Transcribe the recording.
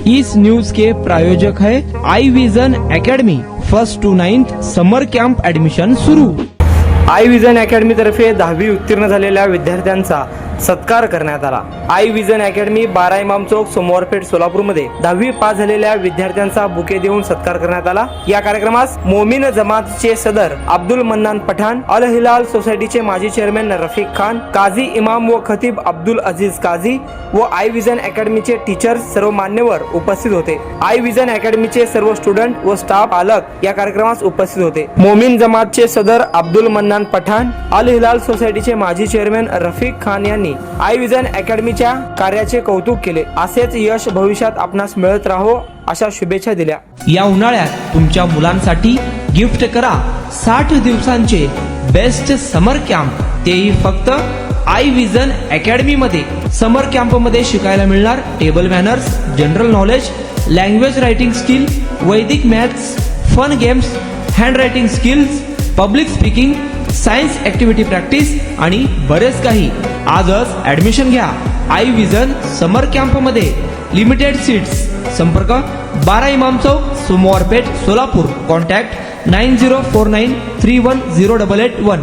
इस news के प्रायोजक है I Vision Academy. 1st to 9th summer camp admission शुरू। आई विजन अकॅडमी तर्फे 10वी उत्तीर्ण झालेल्या विद्यार्थ्यांचा सत्कार करण्यात आला। आई विजन अकॅडमी 12 इमाम चौक सोमवारपेठ सोलापूर मध्ये 10वी पास झालेल्या विद्यार्थ्यांचा बुके देऊन सत्कार करण्यात आला। या कार्यक्रमास मोमीन जमातचे सदर अब्दुल मन्नान पठाण, अल हिलाल सोसायटीचे माजी चेअरमॅन रफिक खान, काझी इमाम व खतीब अब्दुल अजीज काझी व आई विजन अकॅडमीचे टीचर्स सर्व मान्यवर उपस्थित होते। आई विजन अकॅडमीचे सर्व स्टुडंट व स्टाफ पालक या कार्यक्रमास उपस्थित होते। मोमीन जमातचे सदर अब्दुल मन्नान पठाण, अल हिलाल सोसायटीचे माजी चेअरमॅन रफिक खान यांनी आई विजन अकॅडमीच्या कार्याचे कौतुक केले। असेच यश भविष्यात आपणास मिळत राहो अशा शुभेच्छा दिल्या। या उन्हाळ्यात तुमच्या मुलांसाठी गिफ्ट करा 60 दिवसांचे बेस्ट समर कॅम्प, तेही फक्त आई विजन अकॅडमी मध्ये। समर कॅम्प मध्ये शिकायला मिळणार table manners, general knowledge, language writing skill, Vedic maths, fun games, handwriting skills, public speaking, science activity practice आणि बरेच काही। आजच ऍडमिशन घ्या आई विजन समर कॅम्प मध्ये। Limited seats. संपर्क 12 इमाम चौक सोमवारपेठ सोलापूर। कॉन्टॅक्ट 9049310881।